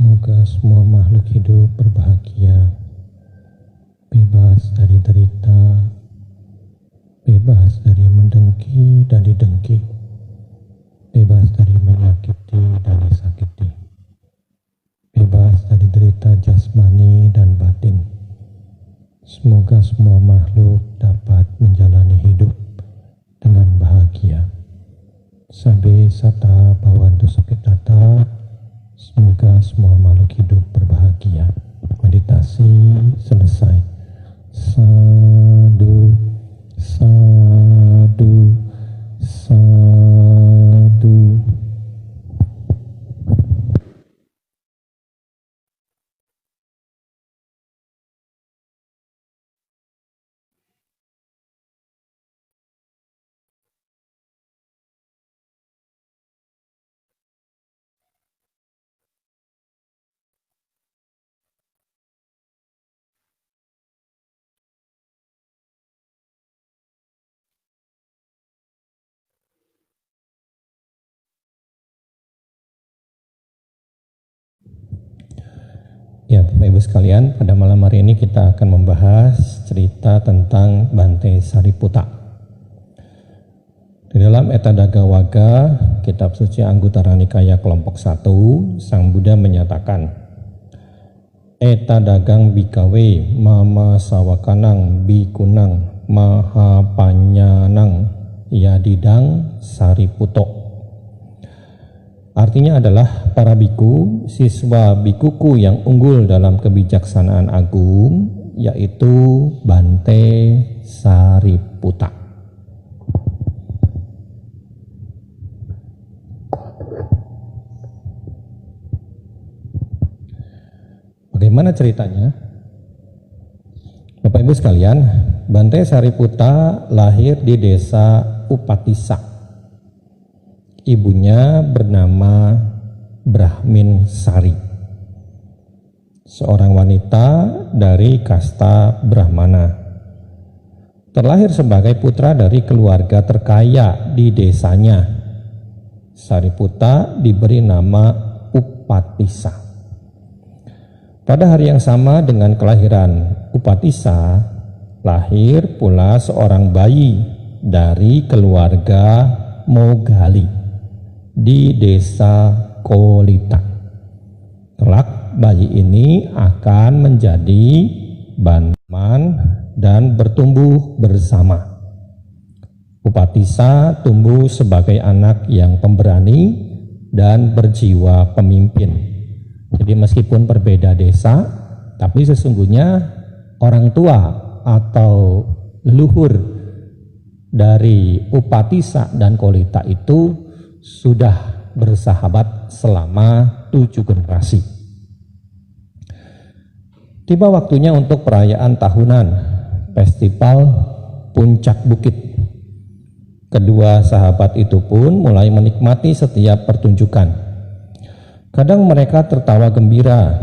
Semoga semua makhluk hidup berbahagia, bebas dari derita, bebas dari mendengki dan didengki, bebas dari menyakiti dan disakiti, bebas dari derita jasmani dan batin. Semoga semua makhluk dapat menjalani hidup dengan bahagia. Sabe sata bhavantu sukhita. Semoga semua makhluk hidup berbahagia. Meditasi selesai. Sadu, sadu, sadu. Ya, Bapak Ibu sekalian, pada malam hari ini kita akan membahas cerita tentang Bante Sariputta. Di dalam Etadaga Waga, kitab suci Anggutara Nikaya kelompok 1, Sang Buddha menyatakan, Etadagang bikawe mama sawakanang bikunang mahapanyanang yadidang sariputto. Artinya adalah para biku, siswa bikuku yang unggul dalam kebijaksanaan agung, yaitu Bante Sariputta. Bagaimana ceritanya? Bapak Ibu sekalian, Bante Sariputta lahir di desa Upatissa. Ibunya bernama Brahmin Sari, seorang wanita dari kasta Brahmana. Terlahir sebagai putra dari keluarga terkaya di desanya. Sariputta diberi nama Upatissa. Pada hari yang sama dengan kelahiran Upatissa, lahir pula seorang bayi dari keluarga Mogali di desa Kolita. Kelak bayi ini akan menjadi bantaman dan bertumbuh bersama. Upatissa tumbuh sebagai anak yang pemberani dan berjiwa pemimpin. Jadi meskipun berbeda desa, tapi sesungguhnya orang tua atau leluhur dari Upatissa dan Kolita itu sudah bersahabat selama 7 generasi. Tiba waktunya untuk perayaan tahunan, festival Puncak Bukit. Kedua sahabat itu pun mulai menikmati setiap pertunjukan. Kadang mereka tertawa gembira,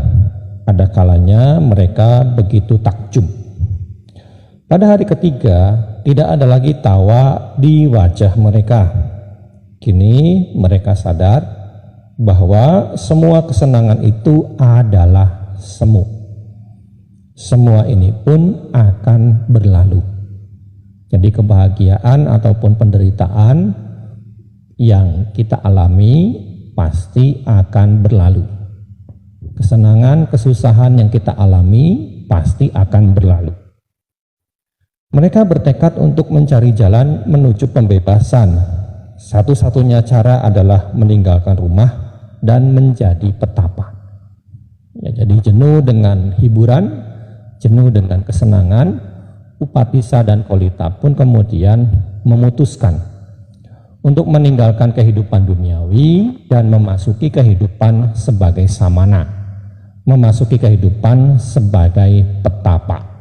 ada kalanya mereka begitu takjub. Pada hari ketiga, tidak ada lagi tawa di wajah mereka. Kini mereka sadar bahwa semua kesenangan itu adalah semu. Semua ini pun akan berlalu. Jadi kebahagiaan ataupun penderitaan yang kita alami pasti akan berlalu. Kesenangan, kesusahan yang kita alami pasti akan berlalu. Mereka bertekad untuk mencari jalan menuju pembebasan. Satu-satunya cara adalah meninggalkan rumah dan menjadi petapa. Ya, jadi jenuh dengan hiburan, jenuh dengan kesenangan, Upatissa dan Kolita pun kemudian memutuskan untuk meninggalkan kehidupan duniawi dan memasuki kehidupan sebagai samana, memasuki kehidupan sebagai petapa.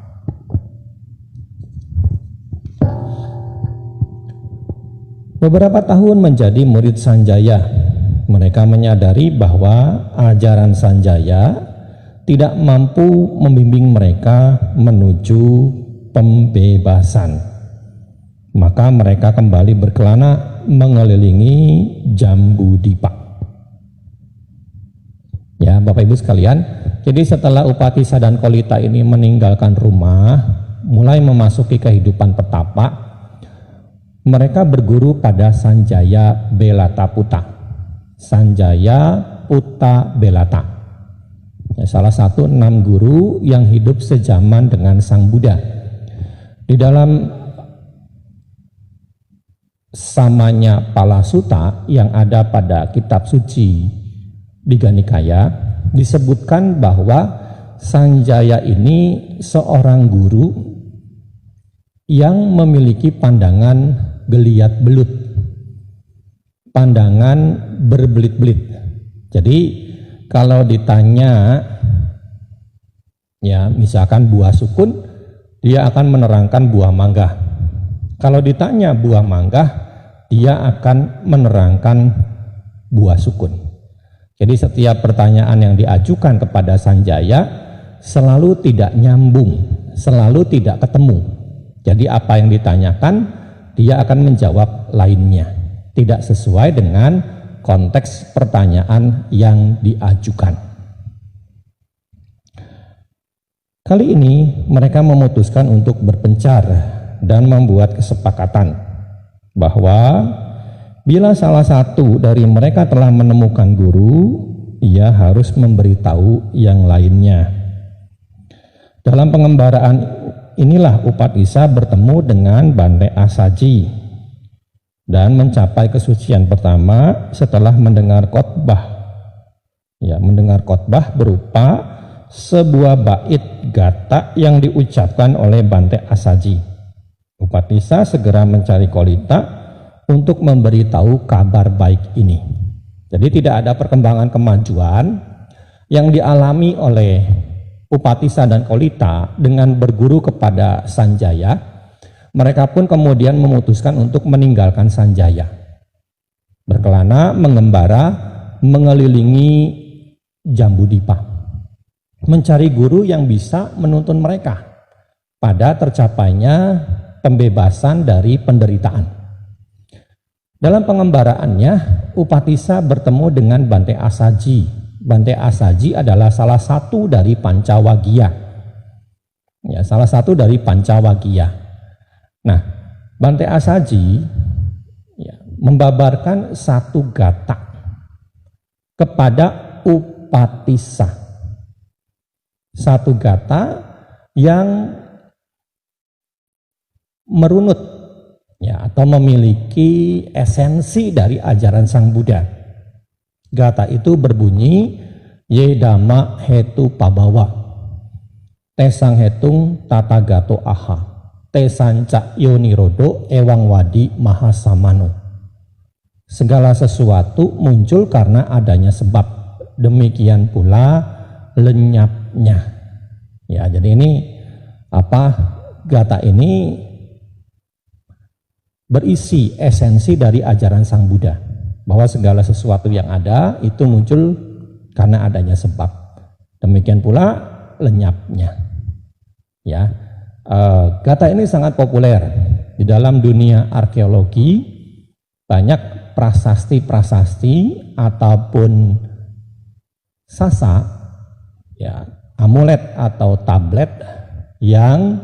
Beberapa tahun menjadi murid Sanjaya, mereka menyadari bahwa ajaran Sanjaya tidak mampu membimbing mereka menuju pembebasan. Maka mereka kembali berkelana mengelilingi Jambudipa. Ya, Bapak Ibu sekalian, jadi setelah Upatissa dan Kolita ini meninggalkan rumah, mulai memasuki kehidupan petapa, mereka berguru pada Sanjaya Belataputa. Sanjaya Puta Belata. Ya, salah satu 6 guru yang hidup sejaman dengan Sang Buddha. Di dalam Samanya Palasuta yang ada pada kitab suci Digha Nikaya disebutkan bahwa Sanjaya ini seorang guru yang memiliki pandangan geliat belut, pandangan berbelit-belit. Jadi kalau ditanya, ya misalkan buah sukun, dia akan menerangkan buah mangga. Kalau ditanya buah mangga, dia akan menerangkan buah sukun. Jadi setiap pertanyaan yang diajukan kepada Sanjaya selalu tidak nyambung, selalu tidak ketemu. Jadi apa yang ditanyakan, dia akan menjawab lainnya, tidak sesuai dengan konteks pertanyaan yang diajukan. Kali ini mereka memutuskan untuk berpencar dan membuat kesepakatan bahwa bila salah satu dari mereka telah menemukan guru, ia harus memberitahu yang lainnya. Dalam pengembaraan inilah Upatissa bertemu dengan Bante Asaji dan mencapai kesucian pertama setelah mendengar khotbah. Ya, mendengar khotbah berupa sebuah bait gata yang diucapkan oleh Bante Asaji. Upatissa segera mencari Kolita untuk memberitahu kabar baik ini. Jadi tidak ada perkembangan kemajuan yang dialami oleh Upatissa dan Kolita dengan berguru kepada Sanjaya. Mereka pun kemudian memutuskan untuk meninggalkan Sanjaya, berkelana mengembara mengelilingi Jambudipa, mencari guru yang bisa menuntun mereka pada tercapainya pembebasan dari penderitaan. Dalam pengembaraannya, Upatissa bertemu dengan Bante Asaji. Bante Asaji adalah salah satu dari Pancawagya. Ya, salah satu dari Pancawagya. Nah, Bante Asaji ya, membabarkan satu gata kepada Upatissa. Satu gata yang merunut ya, atau memiliki esensi dari ajaran Sang Buddha. Gata itu berbunyi Ye Dhamma Hetu Pabawa Tesang Hetung Tata Gato Aha Tesanca Yonirodo Ewang Wadi Mahasamano. Segala sesuatu muncul karena adanya sebab, demikian pula lenyapnya. Ya, jadi ini gata ini berisi esensi dari ajaran Sang Buddha, bahwa segala sesuatu yang ada itu muncul karena adanya sebab, demikian pula lenyapnya. Ya, gata ini sangat populer di dalam dunia arkeologi. Banyak prasasti-prasasti ataupun sasa, ya, amulet atau tablet yang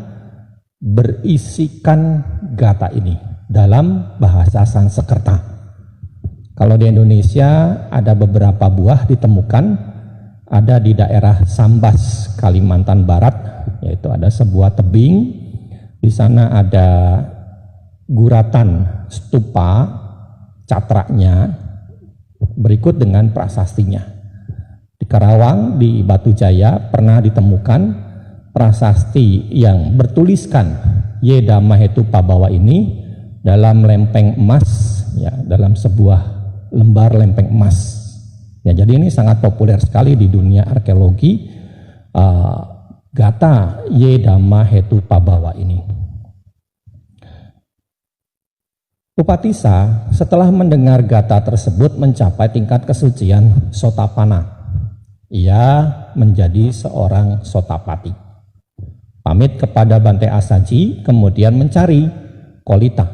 berisikan gata ini dalam bahasa Sanskerta. Kalau di Indonesia ada beberapa buah ditemukan, ada di daerah Sambas, Kalimantan Barat, yaitu ada sebuah tebing, di sana ada guratan stupa catraknya berikut dengan prasastinya. Di Karawang, di Batu Jaya pernah ditemukan prasasti yang bertuliskan Ye Dhamma Hetu Pabawa ini dalam lempeng emas, ya, dalam sebuah lembar lempeng emas. Ya, jadi ini sangat populer sekali di dunia arkeologi, gata Ye Dhamma Hetu Pabawa ini. Upatissa setelah mendengar gata tersebut mencapai tingkat kesucian Sotapanna. Ia menjadi seorang Sotapati. Pamit kepada Bante Asaji, kemudian mencari Kolita.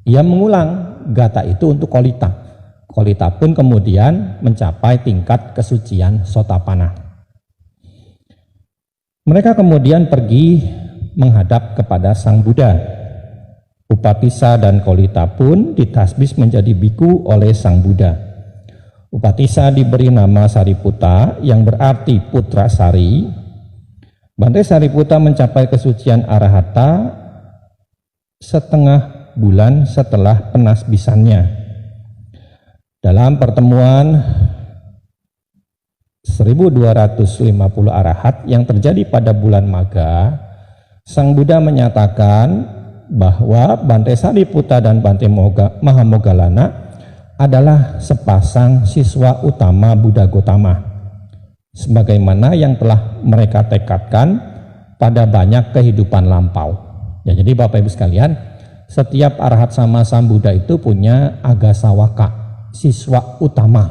Ia mengulang gata itu untuk Kolita. Kolita pun kemudian mencapai tingkat kesucian Sotapana. Mereka kemudian pergi menghadap kepada Sang Buddha. Upatissa dan Kolita pun ditasbih menjadi biku oleh Sang Buddha. Upatissa diberi nama Sariputta yang berarti putra Sari. Bante Sariputta mencapai kesucian Arahata setengah bulan setelah penasbisannya. Dalam pertemuan 1250 arahat yang terjadi pada bulan Magha, Sang Buddha menyatakan bahwa Bante Sariputta dan Bante Mahamoggallana adalah sepasang siswa utama Buddha Gotama, sebagaimana yang telah mereka tekadkan pada banyak kehidupan lampau. Ya, jadi Bapak Ibu sekalian, setiap arahat sama Sang Buddha itu punya agasawaka, siswa utama,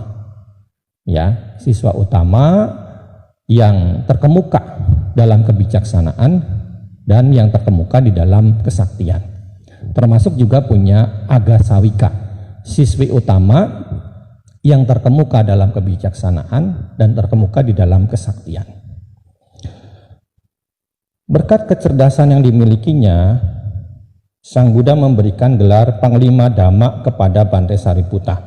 ya, siswa utama yang terkemuka dalam kebijaksanaan dan yang terkemuka di dalam kesaktian. Termasuk juga punya agasawika, siswi utama yang terkemuka dalam kebijaksanaan dan terkemuka di dalam kesaktian. Berkat kecerdasan yang dimilikinya, Sang Buddha memberikan gelar Panglima Dhamma kepada Bante Sariputta.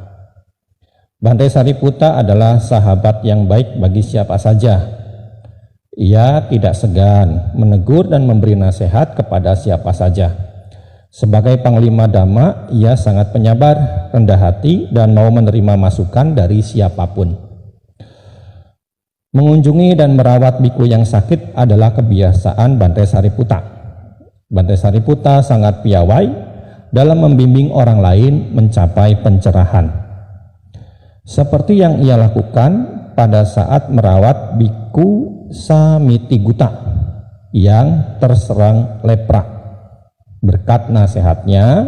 Bante Sariputta adalah sahabat yang baik bagi siapa saja. Ia tidak segan menegur dan memberi nasihat kepada siapa saja. Sebagai Panglima Dhamma, ia sangat penyabar, rendah hati, dan mau menerima masukan dari siapapun. Mengunjungi dan merawat biku yang sakit adalah kebiasaan Bante Sariputta. Bante Sariputta sangat piawai dalam membimbing orang lain mencapai pencerahan. Seperti yang ia lakukan pada saat merawat biku Samitiguta yang terserang lepra. Berkat nasihatnya,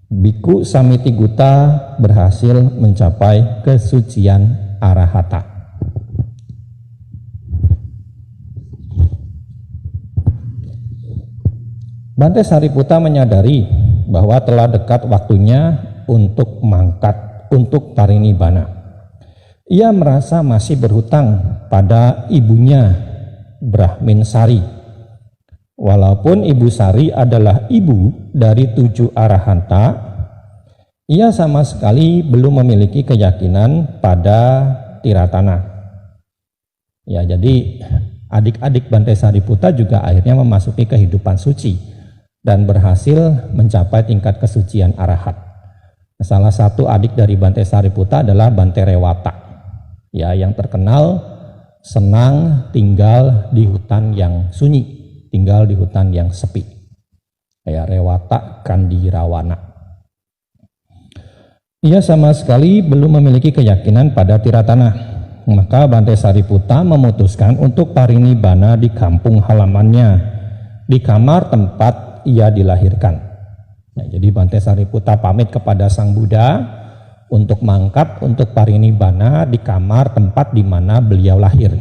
biku Samitiguta berhasil mencapai kesucian Arahata. Bante Sariputta menyadari bahwa telah dekat waktunya untuk mangkat, untuk parinibbana. Ia merasa masih berhutang pada ibunya, Brahmin Sari. Walaupun Ibu Sari adalah ibu dari 7 arahanta, ia sama sekali belum memiliki keyakinan pada Tiratana. Ya, jadi adik-adik Bante Sariputta juga akhirnya memasuki kehidupan suci dan berhasil mencapai tingkat kesucian arahat. Salah satu adik dari Bante Sariputta adalah Bante Rewata, ya, yang terkenal senang tinggal di hutan yang sunyi, tinggal di hutan yang sepi. Ya, Rewata Kandirawana. Ia sama sekali belum memiliki keyakinan pada Tiratana. Maka Bante Sariputta memutuskan untuk parinibbana di kampung halamannya, di kamar tempat ia dilahirkan. Ya, jadi Bante Sariputta pamit kepada Sang Buddha untuk mangkat, untuk parinibbana di kamar tempat di mana beliau lahir.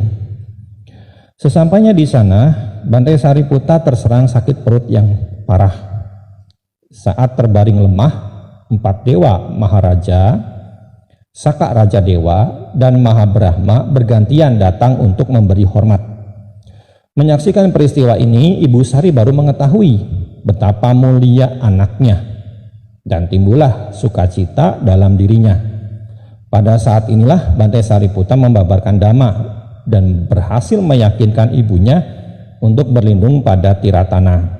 Sesampainya di sana, Bante Sariputta terserang sakit perut yang parah. Saat terbaring lemah, 4 dewa Maharaja, Saka Raja Dewa, dan Mahabrahma bergantian datang untuk memberi hormat. Menyaksikan peristiwa ini, Ibu Sari baru mengetahui betapa mulia anaknya, dan timbullah sukacita dalam dirinya. Pada saat inilah Bante Sariputta membabarkan dhamma dan berhasil meyakinkan ibunya untuk berlindung pada Tiratana.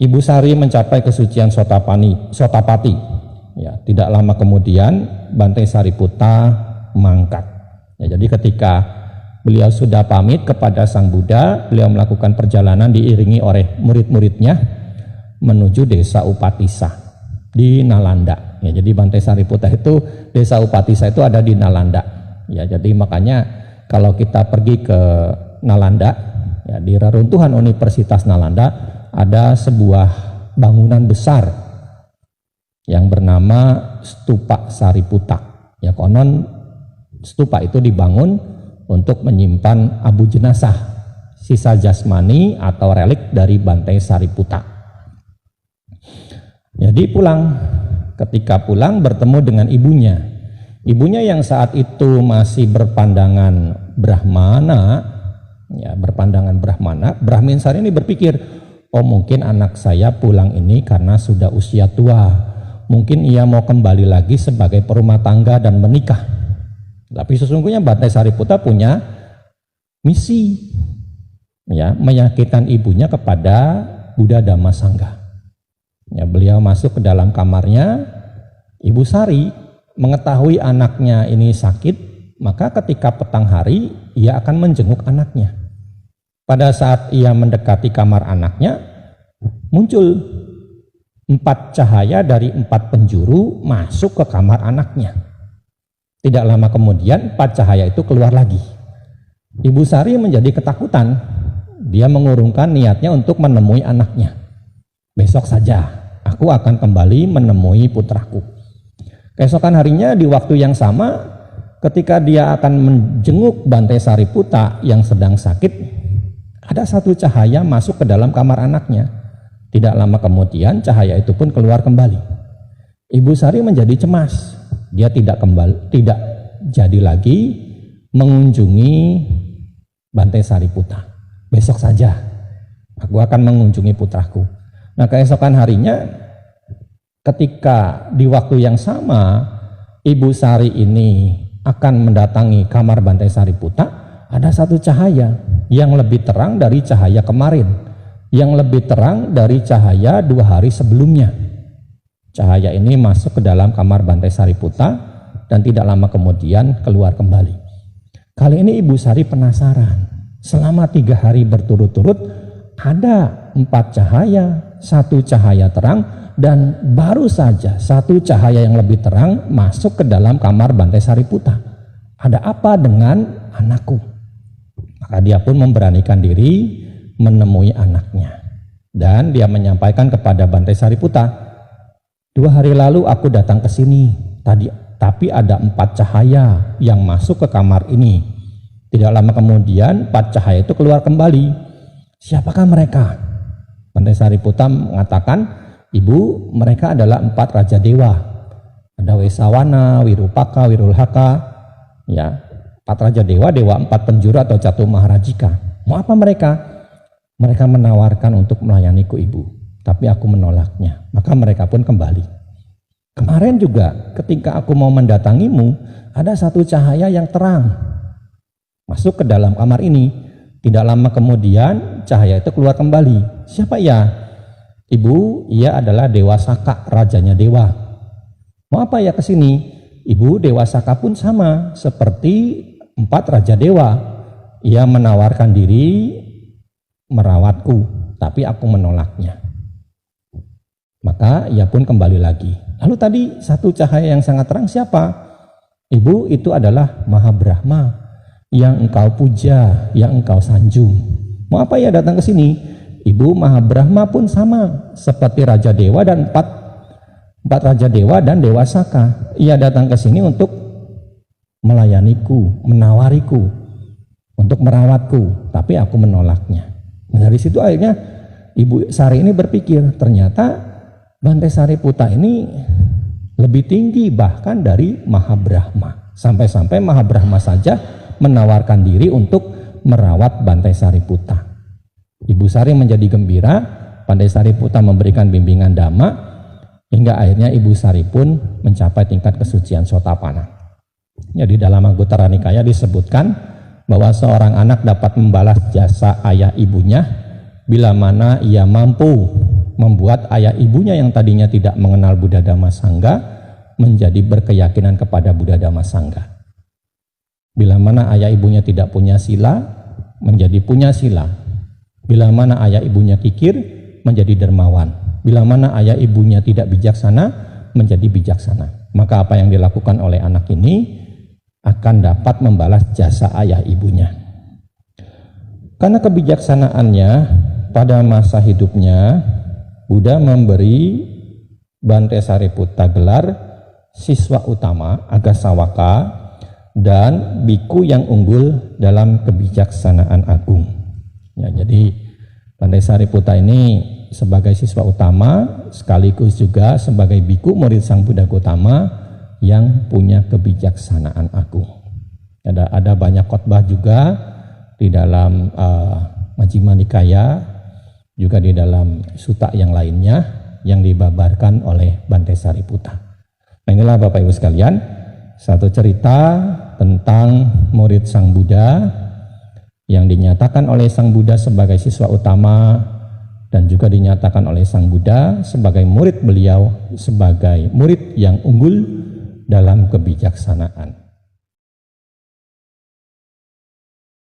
Ibu Sari mencapai kesucian Sotapati. Ya, tidak lama kemudian Bante Sariputta mangkat. Ya, jadi ketika beliau sudah pamit kepada Sang Buddha, beliau melakukan perjalanan diiringi oleh murid-muridnya menuju desa Upatissa di Nalanda. Ya, jadi Bante Sariputta itu, desa Upatissa itu ada di Nalanda. Ya, jadi makanya kalau kita pergi ke Nalanda, ya, di reruntuhan Universitas Nalanda ada sebuah bangunan besar yang bernama Stupa Sariputta. Ya, konon stupa itu dibangun untuk menyimpan abu jenazah, sisa jasmani atau relik dari Bante Sariputta. Jadi pulang Ketika pulang bertemu dengan ibunya. Ibunya yang saat itu masih berpandangan Brahmana, ya berpandangan Brahmana, Brahminsari ini berpikir, oh mungkin anak saya pulang ini karena sudah usia tua, mungkin ia mau kembali lagi sebagai perumah tangga dan menikah. Tapi sesungguhnya Bante Sariputta punya misi, ya meyakinkan ibunya kepada Buddha Dhamma Sangha. Ya, beliau masuk ke dalam kamarnya, Ibu Sari mengetahui anaknya ini sakit, maka ketika petang hari ia akan menjenguk anaknya. Pada saat ia mendekati kamar anaknya, muncul 4 cahaya dari 4 penjuru masuk ke kamar anaknya. Tidak lama kemudian 4 cahaya itu keluar lagi. Ibu Sari menjadi ketakutan. Dia mengurungkan niatnya untuk menemui anaknya. Besok saja aku akan kembali menemui putraku. Keesokan harinya di waktu yang sama, ketika dia akan menjenguk Bante Sariputta yang sedang sakit, ada 1 cahaya masuk ke dalam kamar anaknya. Tidak lama kemudian cahaya itu pun keluar kembali. Ibu Sari menjadi cemas. Dia tidak jadi lagi mengunjungi Bante Sariputta. Besok saja aku akan mengunjungi putraku. Nah, keesokan harinya ketika di waktu yang sama Ibu Sari ini akan mendatangi kamar Bante Sariputta, ada 1 cahaya yang lebih terang dari cahaya kemarin, yang lebih terang dari cahaya 2 hari sebelumnya. Cahaya ini masuk ke dalam kamar Bante Sariputta dan tidak lama kemudian keluar kembali. Kali ini Ibu Sari penasaran. Selama 3 hari berturut-turut ada 4 cahaya, 1 cahaya terang, dan baru saja 1 cahaya yang lebih terang masuk ke dalam kamar Bante Sariputta. Ada apa dengan anakku? Maka dia pun memberanikan diri menemui anaknya. Dan dia menyampaikan kepada Bante Sariputta, 2 hari lalu aku datang ke sini, tapi ada 4 cahaya yang masuk ke kamar ini. Tidak lama kemudian 4 cahaya itu keluar kembali. Siapakah mereka? Bante Sariputta mengatakan, Ibu, mereka adalah 4 raja dewa. Ada Wesawana, Wirupaka, Wirulhaka, ya, 4 raja dewa, dewa 4 penjuru atau Catu Maharajika. Mau apa mereka? Mereka menawarkan untuk melayaniku, Ibu, tapi aku menolaknya. Maka mereka pun kembali. Kemarin juga ketika aku mau mendatangimu, ada 1 cahaya yang terang masuk ke dalam kamar ini. Tidak lama kemudian cahaya itu keluar kembali. Siapa ia? Ibu, ia adalah Dewa Saka, rajanya dewa. Mau apa ya ke sini? Ibu, Dewa Saka pun sama seperti 4 raja dewa. Ia menawarkan diri merawatku, tapi aku menolaknya. Maka ia pun kembali lagi. Lalu tadi 1 cahaya yang sangat terang siapa? Ibu, itu adalah Mahabrahma yang engkau puja, yang engkau sanjung. Mau apa ia datang ke sini? Ibu, Mahabrahma pun sama seperti raja dewa dan 4 raja dewa dan Dewa Saka. Ia datang ke sini untuk melayaniku, menawariku, untuk merawatku, tapi aku menolaknya. Dari situ akhirnya Ibu Sari ini berpikir, ternyata Bante Sariputta ini lebih tinggi bahkan dari Mahabrahma. Sampai-sampai Mahabrahma saja menawarkan diri untuk merawat Bante Sariputta. Ibu Sari menjadi gembira, Bante Sariputta memberikan bimbingan Dhamma, hingga akhirnya Ibu Sari pun mencapai tingkat kesucian Sotapanna. Jadi dalam Anguttara Nikaya disebutkan bahwa seorang anak dapat membalas jasa ayah ibunya bila mana ia mampu membuat ayah ibunya yang tadinya tidak mengenal Buddha Dhamma Sangha menjadi berkeyakinan kepada Buddha Dhamma Sangha. Bila mana ayah ibunya tidak punya sila, menjadi punya sila. Bila mana ayah ibunya kikir, menjadi dermawan. Bila mana ayah ibunya tidak bijaksana, menjadi bijaksana. Maka apa yang dilakukan oleh anak ini akan dapat membalas jasa ayah ibunya. Karena kebijaksanaannya pada masa hidupnya, Buddha memberi Bante Sariputta gelar siswa utama Agasawaka dan biku yang unggul dalam kebijaksanaan agung. Ya, jadi Bante Sariputta ini sebagai siswa utama sekaligus juga sebagai biku murid Sang Buddha Gautama yang punya kebijaksanaan agung. Ada banyak khotbah juga di dalam Majjhima Nikaya, juga di dalam sutta yang lainnya yang dibabarkan oleh Bante Sariputta. Nah, inilah Bapak Ibu sekalian, satu cerita tentang murid Sang Buddha yang dinyatakan oleh Sang Buddha sebagai siswa utama dan juga dinyatakan oleh Sang Buddha sebagai murid beliau sebagai murid yang unggul dalam kebijaksanaan.